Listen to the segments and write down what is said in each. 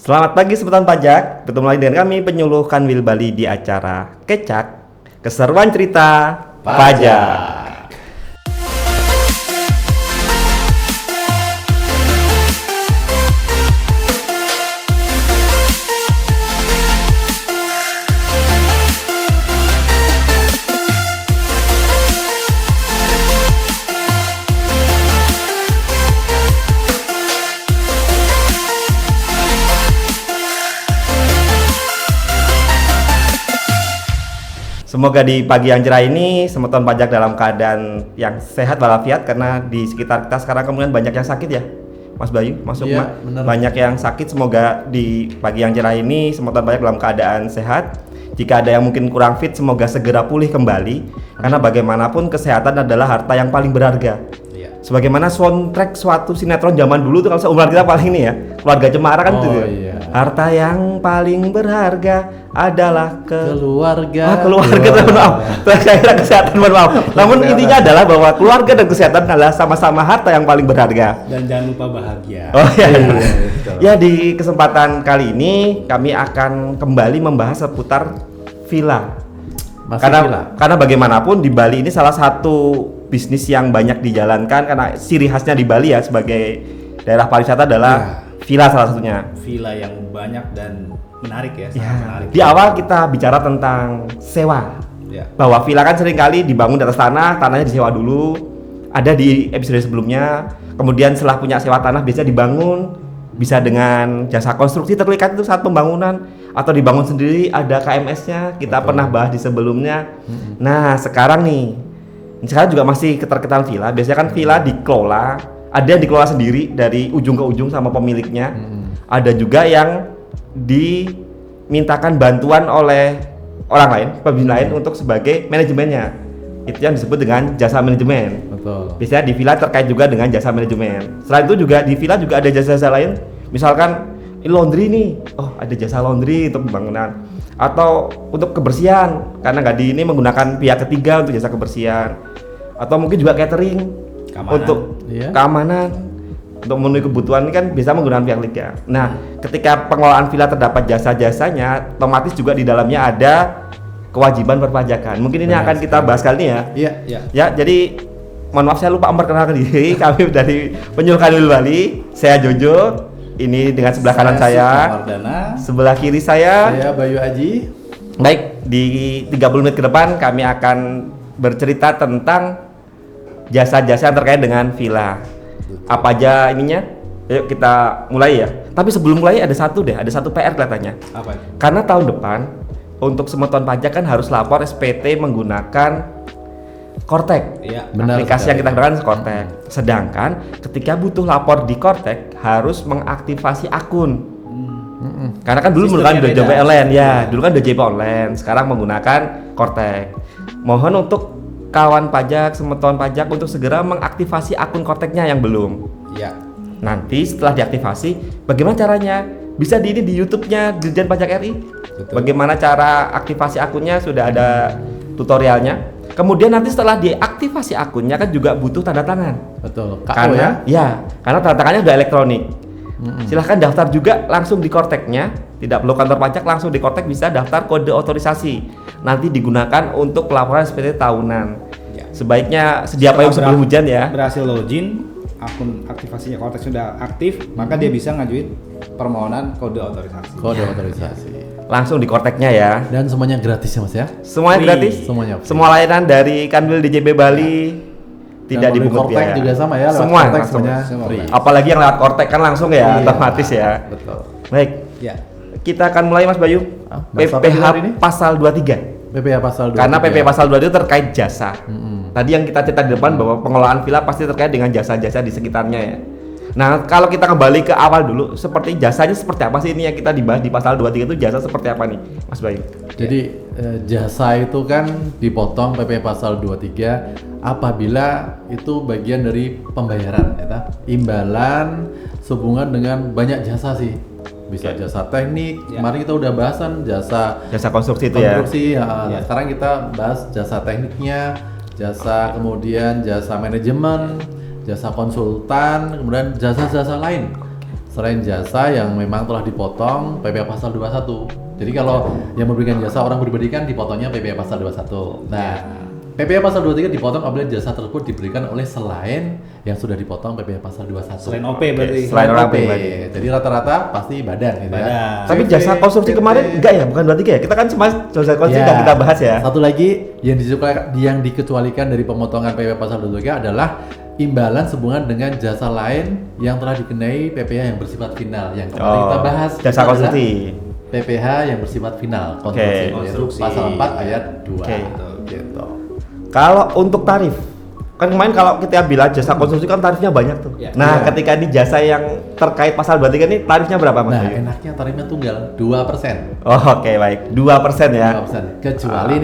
Selamat pagi Sebutan Pajak, bertemu lagi dengan kami penyuluh Kanwil Bali di acara Kecak, Keseruan Cerita Pajak. Semoga di pagi yang cerah ini Semeton Pajak dalam keadaan yang sehat walafiat, karena di sekitar kita sekarang kemudian banyak yang sakit ya, Mas Bayu, Mas Sukma. Banyak yang sakit. Semoga di pagi yang cerah ini Semeton Pajak dalam keadaan sehat. Jika ada yang mungkin kurang fit, semoga segera pulih kembali. Karena bagaimanapun kesehatan adalah harta yang paling berharga. Sebagaimana soundtrack suatu sinetron zaman dulu tuh, kalau seumuran kita paling ini ya, Keluarga Cemara kan tuh. Harta yang paling berharga adalah keluarga. Keluarga tuh, maaf. Saya kira kesehatan, maaf. Namun intinya adalah bahwa keluarga dan kesehatan adalah sama-sama harta yang paling berharga. Dan jangan lupa bahagia. Oh iya. Ya, di kesempatan kali ini kami akan kembali membahas seputar villa. Karena bagaimanapun di Bali ini salah satu bisnis yang banyak dijalankan, karena ciri khasnya di Bali ya sebagai daerah pariwisata adalah villa salah satunya. Villa yang banyak dan menarik ya, sangat menarik. Di awal kita bicara tentang sewa. Bahwa villa kan seringkali dibangun di atas tanah, tanahnya disewa dulu. Ada di episode sebelumnya. Kemudian setelah punya sewa tanah biasanya dibangun, bisa dengan jasa konstruksi terlihat itu saat pembangunan, atau dibangun sendiri ada KMS-nya. Kita pernah bahas di sebelumnya. Nah, sekarang juga masih keterkaitan villa. Biasanya kan villa dikelola, ada yang dikelola sendiri dari ujung ke ujung sama pemiliknya. Ada juga yang dimintakan bantuan oleh orang lain, pembina lain untuk sebagai manajemennya. Itu yang disebut dengan jasa manajemen. Biasanya di villa terkait juga dengan jasa manajemen. Selain itu juga di villa juga ada jasa-jasa lain. Misalkan laundry nih, ada jasa laundry untuk pembangunan. Atau untuk kebersihan, karena nggak ini menggunakan pihak ketiga untuk jasa kebersihan. Atau mungkin juga catering, untuk keamanan, untuk memenuhi kebutuhan ini kan bisa menggunakan pihak ketiga. Nah, ketika pengelolaan villa terdapat jasa-jasanya, otomatis juga di dalamnya ada kewajiban perpajakan. Mungkin ini akan kita bahas kali ini ya. Ya, jadi mohon maaf saya lupa memperkenalkan diri. Kami dari Penyuluh Kanwil Bali. Saya Jojo. Ini dengan sebelah kanan saya, sebelah kiri saya Bayu Aji. Baik, di 30 menit ke depan kami akan bercerita tentang jasa-jasa yang terkait dengan villa. Apa aja ininya? Yuk kita mulai ya. Tapi sebelum mulai ada satu PR kelihatannya. Apa itu? Karena tahun depan untuk Semeton Pajak kan harus lapor SPT menggunakan Kortek. Aplikasi yang kita gunakan Kortek. Sedangkan ketika butuh lapor di Kortek harus mengaktifasi akun. Karena kan dulu menggunakan DJP online dulu kan DJP online, sekarang menggunakan Kortek. Mohon untuk kawan pajak, Semeton Pajak untuk segera mengaktifasi akun Korteknya yang belum. Nanti setelah diaktifasi, bagaimana caranya? Bisa di YouTube-nya Dirjen Pajak RI. Bagaimana cara aktifasi akunnya sudah ada tutorialnya. Kemudian nanti setelah diaktifasi akunnya kan juga butuh tanda tangan. Karena tanda tangannya sudah elektronik. Silahkan daftar juga langsung di Korteknya, tidak perlu kantor pajak, langsung di Kortek bisa daftar kode otorisasi. Nanti digunakan untuk pelaporan SPT tahunan. Sebaiknya sedia payung sebelum hujan ya. Berhasil login, akun aktivasinya Kortek sudah aktif, maka dia bisa ngajuin permohonan kode otorisasi. Langsung di Korteknya ya. Dan semuanya gratis ya Mas ya? Semuanya gratis. Semua layanan dari Kanwil DJP Bali tidak dipungut biaya. Kortek juga sama ya. Semua free. Apalagi yang lewat Kortek kan langsung ya, otomatis ya. Baik. Kita akan mulai Mas Bayu. PPh pasal 23. PPh pasal 23. Karena PPh pasal 23 itu terkait jasa. Tadi yang kita cerita di depan bahwa pengelolaan villa pasti terkait dengan jasa-jasa di sekitarnya ya. Nah, kalau kita kembali ke awal dulu, seperti jasanya seperti apa sih ini yang kita dibahas di pasal 23 itu, jasa seperti apa nih, Mas Bayu? Jadi jasa itu kan dipotong PP pasal 23 apabila itu bagian dari pembayaran ya, imbalan sehubungan dengan banyak jasa sih. Bisa jasa teknik, kemarin kita udah bahasan jasa konstruksi itu ya. Sekarang kita bahas jasa tekniknya, jasa kemudian jasa manajemen, jasa konsultan, kemudian jasa-jasa lain selain jasa yang memang telah dipotong PPh pasal 21. Jadi kalau yang memberikan jasa orang pribadi kan dipotongnya PPh pasal 21. Nah, PPh pasal 23 dipotong apabila jasa tersebut diberikan oleh selain yang sudah dipotong PPh pasal 21. Selain OP berarti. Selain orang pribadi. Jadi rata-rata pasti badan gitu ya. Tapi jasa konstruksi kemarin enggak ya, bukan 23 ya? Kita kan cuma jasa konstruksi yang kita bahas ya. Satu lagi yang dikecualikan dari pemotongan PPh pasal 23 adalah imbalan sehubungan dengan jasa lain yang telah dikenai PPh yang bersifat final yang kemarin kita bahas. Jasa konstruksi. PPh yang bersifat final konstruksi. Pasal 4 ayat 2. Gitu. Kalau untuk tarif, kan kemarin kalau kita bilang jasa konstruksi kan tarifnya banyak tuh. Nah, ketika di jasa yang terkait pasal 23 ini tarifnya berapa Mas? Nah, enaknya tarifnya tunggal 2%. Oh, oke, baik. 2% ya. 2%. Kecuali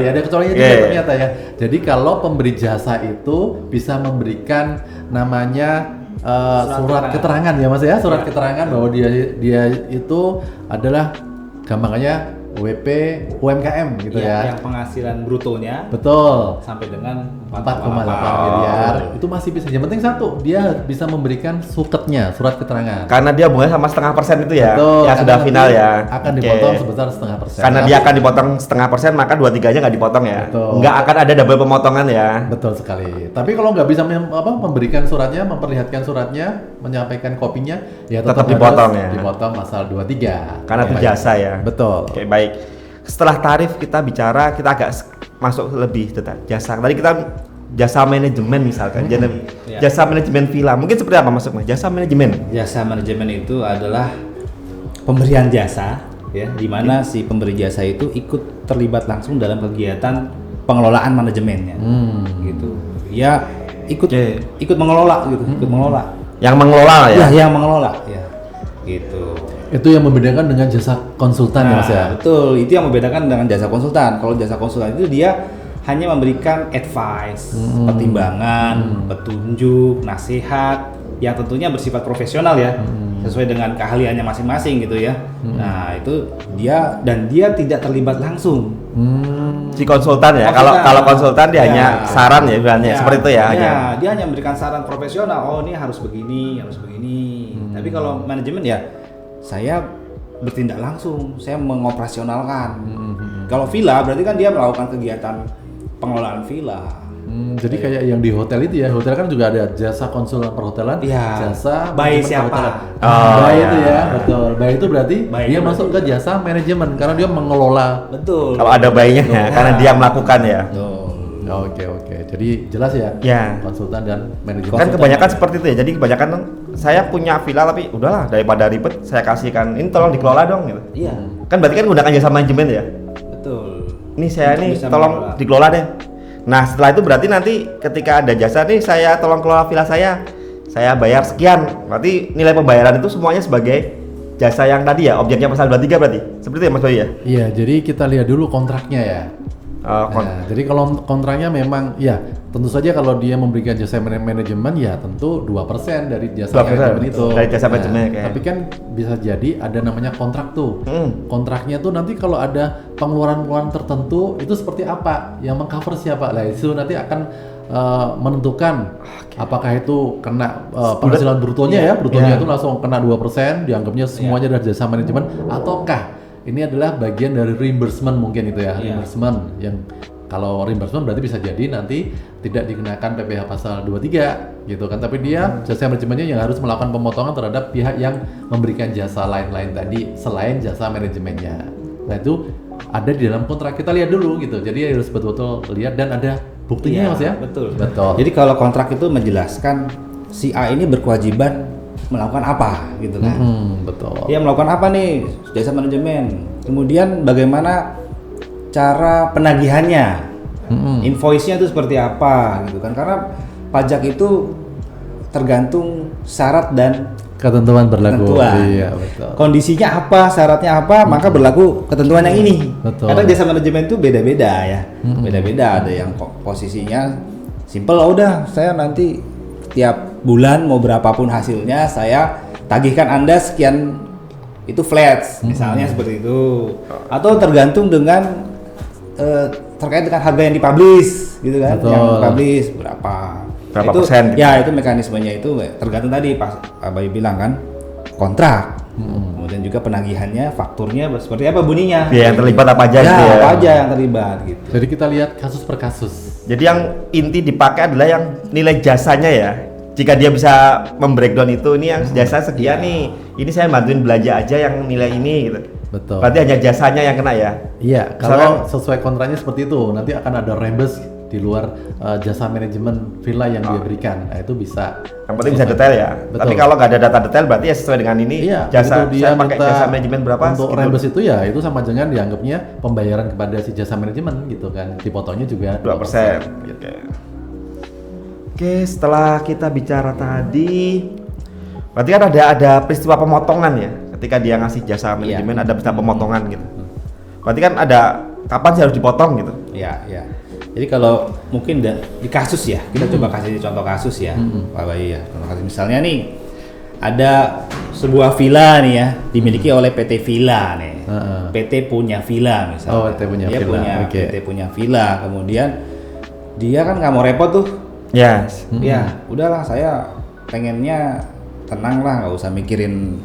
ada kecualinya juga ternyata ya. Jadi kalau pemberi jasa itu bisa memberikan namanya surat keterangan ya Mas ya, surat keterangan bahwa dia itu adalah gampangannya WP UMKM gitu ya. Yang penghasilan brutonya betul sampai dengan 4,8 miliar. Itu masih bisa. Yang penting satu, dia bisa memberikan suketnya, surat keterangan. Karena dia hubungannya sama 0,5% itu ya. Betul, yang sudah final ya. Akan dipotong sebesar 0,5%. Karena dia akan dipotong 0,5%, maka 2/3-nya nggak dipotong ya. Betul. Nggak akan ada double pemotongan ya. Betul sekali. Tapi kalau nggak bisa memberikan suratnya, memperlihatkan suratnya, menyampaikan kopinya, ya tetap dipotong ya. Dipotong pasal 23. Karena itu jasa ya. Betul. Oke, baik. Setelah tarif kita bicara, kita agak masuk lebih tentang jasa. Tadi kita jasa manajemen misalkan, jasa manajemen villa. Mungkin seperti apa masuknya? Jasa manajemen. Jasa manajemen itu adalah pemberian jasa ya, di mana si pemberi jasa itu ikut terlibat langsung dalam kegiatan pengelolaan manajemennya. Gitu. Ya, ikut mengelola gitu, ikut mengelola. Yang mengelola ya? Ya, yang mengelola ya. Gitu. Itu yang membedakan dengan jasa konsultan ya Mas ya? Betul, itu yang membedakan dengan jasa konsultan. Kalau jasa konsultan itu dia hanya memberikan advice, pertimbangan, petunjuk, nasihat yang tentunya bersifat profesional ya, sesuai dengan keahliannya masing-masing gitu ya. Nah, itu dia tidak terlibat langsung. Si konsultan ya. Kalau konsultan dia hanya saran ya bilangnya seperti itu ya. Dia hanya memberikan saran profesional. Oh, ini harus begini, harus begini. Tapi kalau manajemen ya saya bertindak langsung, saya mengoperasionalkan. Kalau villa berarti kan dia melakukan kegiatan pengelolaan villa. Jadi kayak yang di hotel itu ya, hotel kan juga ada jasa konsultan perhotelan, jasa by siapa? Itu ya, betul. By itu berarti dia masuk ke jasa manajemen karena dia mengelola. Betul. Kalau ada bayinya ya, karena dia melakukan ya. Oke. Jadi jelas ya. Konsultan dan manajemen. Kan kebanyakan seperti itu ya. Jadi kebanyakan saya punya villa tapi udahlah daripada ribet saya kasihkan ini tolong dikelola dong gitu. Iya. Kan berarti kan menggunakan jasa manajemen ya. Betul. Ini saya nih tolong dikelola deh. Nah, setelah itu berarti nanti ketika ada jasa nih saya tolong kelola villa saya bayar sekian. Berarti nilai pembayaran itu semuanya sebagai jasa yang tadi ya, objeknya pasal 23 berarti. Seperti itu ya Mas Bayu ya? Iya, jadi kita lihat dulu kontraknya ya. Jadi kalau kontraknya memang ya tentu saja kalau dia memberikan jasa manajemen ya tentu 2% dari jasa manajemen itu. Dari jasa manajemen. Tapi kan bisa jadi ada namanya kontrak tuh. Kontraknya tuh nanti kalau ada pengeluaran-pengeluaran tertentu itu seperti apa yang mengcover siapa. Lah itu nanti akan menentukan apakah itu kena penghasilan brutonya brutonya itu langsung kena 2%, dianggapnya semuanya dari jasa manajemen ataukah ini adalah bagian dari reimbursement mungkin itu ya, reimbursement yang kalau reimbursement berarti bisa jadi nanti tidak dikenakan PPh pasal 23 gitu kan, tapi dia jasa manajemennya yang harus melakukan pemotongan terhadap pihak yang memberikan jasa lain-lain tadi selain jasa manajemennya. Nah itu ada di dalam kontrak, kita lihat dulu gitu, jadi harus betul-betul lihat dan ada buktinya Mas ya? Betul. Jadi kalau kontrak itu menjelaskan si A ini berkewajiban melakukan apa gitu kan. Betul. Dia melakukan apa nih jasa manajemen. Kemudian bagaimana cara penagihannya, invoice-nya itu seperti apa gitu kan. Karena pajak itu tergantung syarat dan ketentuan berlaku. Iya, betul. Kondisinya apa, syaratnya apa, maka berlaku ketentuan yang ini. Betul. Karena jasa manajemen itu beda-beda ya. Beda-beda, ada yang posisinya simple, udah saya nanti tiap bulan mau berapapun hasilnya saya tagihkan Anda sekian, itu flat misalnya seperti itu, atau tergantung dengan terkait dengan harga yang dipublish gitu kan. Betul. Yang dipublish berapa itu persen gitu. Ya itu mekanismenya itu tergantung tadi Pak Bayu bilang kan, kontrak. Kemudian juga penagihannya, fakturnya seperti apa bunyinya. Biaya yang terlibat apa aja ya, gitu ya. apa aja yang terlibat gitu. Jadi kita lihat kasus per kasus. Jadi yang inti dipakai adalah yang nilai jasanya ya. Jika dia bisa membreakdown itu, ini yang jasa sekian nih. Ini saya bantuin belanja aja yang nilai ini gitu. Betul. Berarti hanya jasanya yang kena ya. Iya, kalau Misalkan- sesuai kontraknya seperti itu, nanti akan ada rembes di luar jasa manajemen villa yang dia berikan. Nah, itu bisa. Yang penting bisa detail ya. Betul. Tapi kalau nggak ada data detail berarti ya sesuai dengan ini Iya, jasa begitu dia saya pakai minta jasa manajemen berapa untuk segitu. rembes itu ya itu sama dengan dianggapnya pembayaran kepada si jasa manajemen gitu kan. Dipotongnya juga 2%. gitu. Oke, setelah kita bicara tadi, berarti kan ada peristiwa pemotongan ya. Ketika dia ngasih jasa manajemen ada peristiwa pemotongan gitu. Berarti kan ada kapan sih harus dipotong gitu. Ya, ya. Jadi kalau mungkin di kasus ya, kita coba kasih contoh kasus ya, Pak Bayu ya. Contoh kasus misalnya nih, ada sebuah villa nih ya, dimiliki oleh PT Villa nih. PT punya villa misalnya. Oh, PT punya villa, oke. PT punya villa, kemudian dia kan nggak mau repot tuh. Yes. Ya, udahlah saya pengennya tenang lah, nggak usah mikirin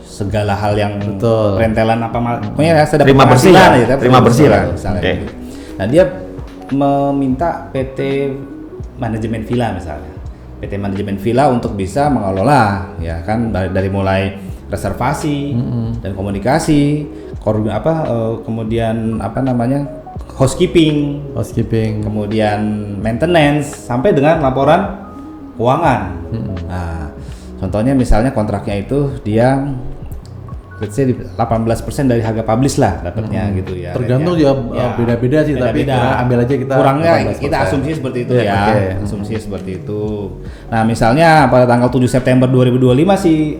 segala hal yang Betul. rentelan apa pokoknya saya dapat Terima bersih penghasilan ya? gitu, Terima bersih lah. misalnya Oke. gitu. Nah, dia meminta PT manajemen villa misalnya. PT manajemen villa untuk bisa mengelola ya kan dari mulai reservasi dan komunikasi, kemudian apa namanya? housekeeping, kemudian maintenance sampai dengan laporan keuangan. Nah, contohnya misalnya kontraknya itu dia let's say 18% dari harga publish lah dapatnya gitu ya. Tergantung ya, beda-beda sih, tapi kita ambil aja kita kurangnya 18%. kita asumsi seperti itu Iya, ya. oke. Asumsi seperti itu. Nah, misalnya pada tanggal 7 September 2025 si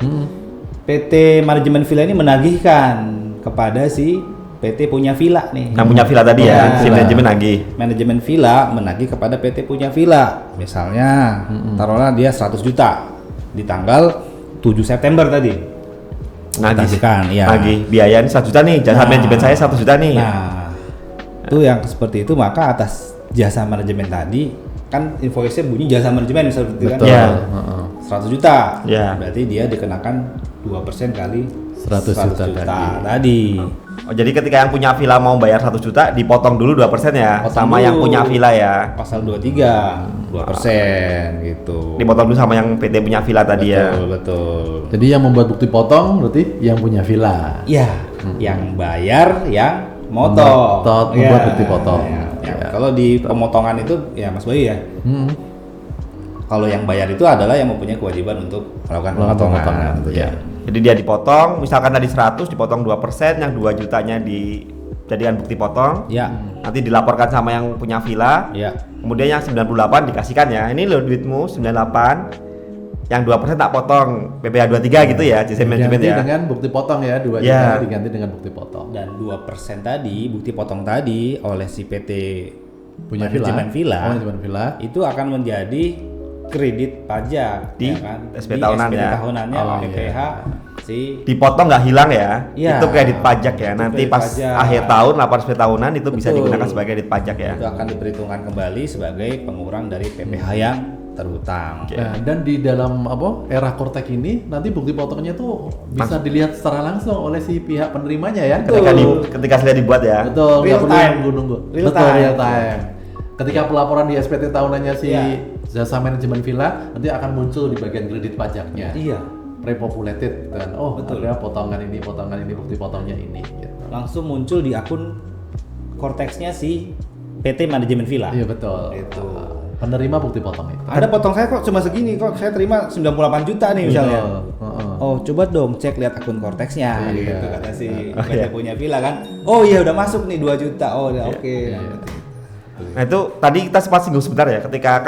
PT manajemen villa ini menagihkan kepada si PT punya villa nih. Yang punya villa tadi ya, si manajemen nagih. Manajemen villa menagih kepada PT punya villa. Misalnya, taruhlah dia 100 juta di tanggal 7 September tadi. Ditagihkan, ya. Nagih biaya ini 1 juta nih, jasa manajemen saya 1 juta nih. Nah, itu yang seperti itu, maka atas jasa manajemen tadi kan invoice-nya bunyi jasa manajemen misalnya gitu kan. Betul. Ya. 100 juta. Ya. Berarti dia dikenakan 2% kali 100 juta tadi. Oh, jadi ketika yang punya villa mau bayar 1 juta dipotong dulu 2% ya, Potong sama dulu. yang punya villa ya. Pasal 23 2% gitu. Dipotong dulu sama yang PT punya villa tadi ya. Betul. Jadi yang membuat bukti potong berarti yang punya villa. Ya, yang bayar yang motor. Membuat bukti potong. Ya. Ya. Kalau di pemotongan itu ya Mas Bayu ya. Kalau yang bayar itu adalah yang mempunyai kewajiban untuk melakukan pemotongan. Ya. Jadi dia dipotong, misalkan tadi 100 dipotong 2%, yang 2 jutanya dijadikan bukti potong. Ya. Nanti dilaporkan sama yang punya villa. Ya. Kemudian yang 98 dikasihkan ya. Ini loh duitmu 98. Yang 2% tak potong PPh 23 gitu ya, jasa manajemen Diganti ya. dengan bukti potong ya, 2 Ya. juta diganti dengan bukti potong. Dan 2% tadi bukti potong tadi oleh si PT Punya manajemen villa, manajemen villa. itu akan menjadi kredit pajak Di ya kan? SP tahunan SP ya. tahunannya Oh, PPh si Dipotong nggak hilang ya. Iya. Itu kredit pajak ya. Itu Nanti kredit pas pajak. akhir tahun laporan SP tahunan itu bisa Betul. digunakan sebagai kredit pajak ya. itu akan diperhitungkan kembali sebagai pengurang dari PPh yang terhutang. Nah, dan di dalam era Kortek ini nanti bukti potongnya tuh bisa dilihat secara langsung oleh si pihak penerimanya ya. Ketika sudah dibuat ya. Betul, Real nggak perlu time. nunggu-nunggu. Real Betul, time. real time. Ketika pelaporan di SPT tahunannya si Iya. jasa manajemen villa nanti akan muncul di bagian kredit pajaknya. Iya. Repopulated gitu kan. Oh, Betul. ada potongan ini, bukti potongnya ini gitu. Langsung muncul di akun Korteksnya si PT manajemen villa. Iya betul. Itu. Penerima bukti potong itu. Ada potong saya kok cuma segini kok, saya terima 98 juta nih misalnya. Heeh. Oh, coba dong cek lihat akun Korteksnya Iya. gitu kata si PT punya villa kan. Oh iya udah masuk nih 2 juta. Oh udah oke. Nah itu tadi kita sempat singgung sebentar ya, ketika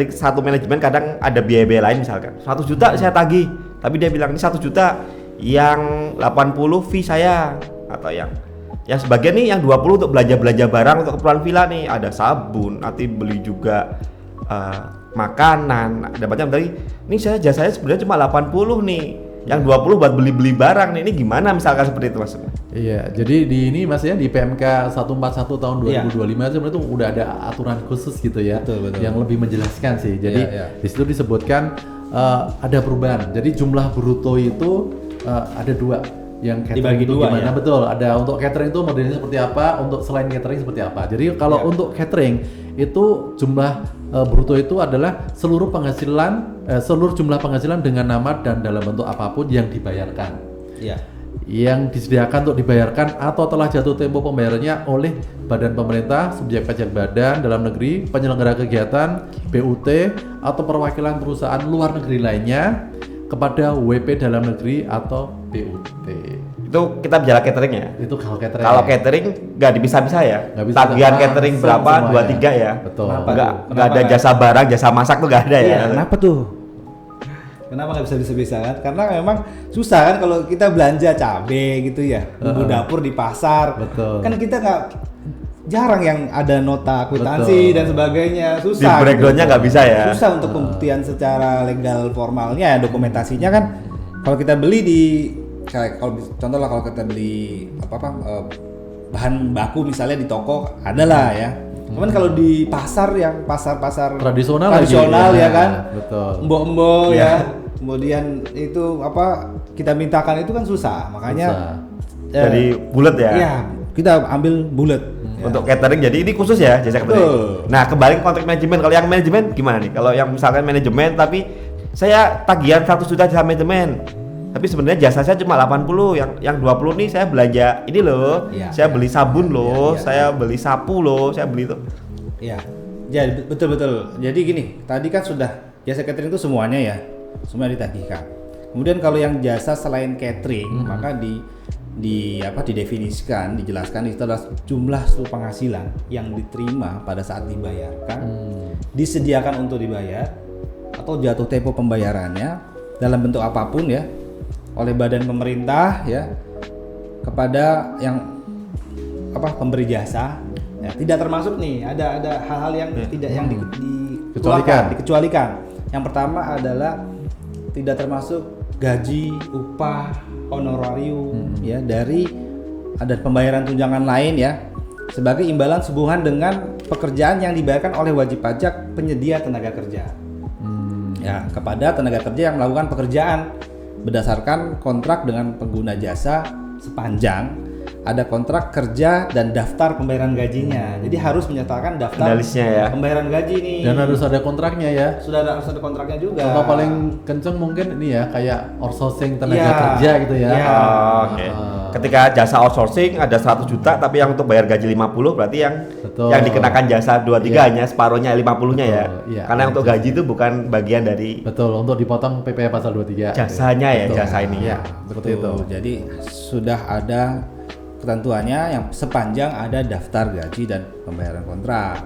satu manajemen kadang ada biaya-biaya lain misalkan 100 juta saya tagih, tapi dia bilang ini 1 juta yang 80 fee saya, atau yang sebagian nih yang 20 untuk belanja barang untuk keperluan villa nih, ada sabun, nanti beli juga makanan, ada macam tadi. Ini jasanya sebenarnya cuma 80 nih, yang 20 buat beli barang nih, ini gimana misalkan seperti itu maksudnya? Iya, jadi di ini Mas ya di PMK 141 tahun 2025 Iya. sebenarnya itu udah ada aturan khusus gitu ya, Betul. yang lebih menjelaskan sih. Jadi Iya. di situ disebutkan ada perubahan. Jadi jumlah bruto itu ada 2 yang catering Dibagi itu 2 gimana, ya? betul. Ada untuk catering itu modelnya seperti apa, untuk selain catering seperti apa. Jadi kalau untuk catering itu jumlah bruto itu adalah seluruh jumlah penghasilan dengan nama dan dalam bentuk apapun yang dibayarkan. Iya. Yang disediakan untuk dibayarkan atau telah jatuh tempo pembayarannya oleh badan pemerintah, subjek pajak badan dalam negeri, penyelenggara kegiatan, BUT, atau perwakilan perusahaan luar negeri lainnya kepada WP dalam negeri atau BUT. Itu kita bicara catering ya. Itu kalau catering. Kalau catering nggak bisa-bisa ya. Nggak bisa, Tagihan karena catering langsung berapa? semuanya. 2-3 ya. Betul. Nggak ada jasa barang, jasa masak tuh nggak ada ya. Iya, kenapa tuh? Kenapa nggak bisa kan? Karena memang susah kan kalau kita belanja cabe gitu ya, bumbu dapur di pasar. Betul. Kan kita jarang yang ada nota kwitansi dan sebagainya, Di susah. breakdownnya nggak bisa ya. Susah untuk pembuktian secara legal formalnya, dokumentasinya kan. Kalau kita beli di kayak contoh lah, kalau kita beli bahan baku misalnya di toko adalah ya. Cuman kalau di pasar yang pasar-pasar tradisional ya kan, betul. Mbok-mbok ya. Kemudian itu kita mintakan itu kan susah, makanya Jadi bulat ya. Iya, kita ambil bulat. Untuk catering, jadi ini khusus ya jasa catering. Betul. Nah, kembali ke kontrak manajemen. Kalau yang manajemen gimana nih? Kalau yang misalkan manajemen tapi saya tagihan 100 juta jasa manajemen. Tapi sebenarnya jasa saya cuma 80, yang 20 nih saya belanja ini loh. Saya beli sabun loh, saya beli sapu loh, saya beli itu. Iya. Jadi betul. Jadi gini, tadi kan sudah jasa catering itu semuanya ya. Semua ditagihkan. Kemudian kalau yang jasa selain catering, maka didefinisikan, dijelaskan itu adalah jumlah seluruh penghasilan yang diterima pada saat dibayarkan, disediakan untuk dibayar atau jatuh tempo pembayarannya dalam bentuk apapun ya oleh badan pemerintah ya kepada yang pemberi jasa ya, tidak termasuk nih ada hal-hal yang tidak yang dikecualikan. Yang pertama adalah tidak termasuk gaji, upah, honorarium ya dari ada pembayaran tunjangan lain ya sebagai imbalan sehubungan dengan pekerjaan yang dibayarkan oleh wajib pajak penyedia tenaga kerja ya kepada tenaga kerja yang melakukan pekerjaan berdasarkan kontrak dengan pengguna jasa sepanjang ada kontrak kerja dan daftar pembayaran gajinya. Jadi harus menyertakan daftar pembayaran gaji nih. Dan harus ada kontraknya ya. Harus ada kontraknya juga. Contoh paling kenceng mungkin ini ya kayak outsourcing tenaga kerja gitu ya. Oke. Ketika jasa outsourcing ada 100 juta tapi yang untuk bayar gaji 50 berarti yang dikenakan jasa 2-3 hanya separuhnya 50-nya ya. Karena untuk gaji itu bukan bagian dari. Betul, untuk dipotong PPh pasal 23. Jasanya ya, jasa ini ya. Seperti itu. Jadi sudah ada ketentuannya yang sepanjang ada daftar gaji dan pembayaran kontrak.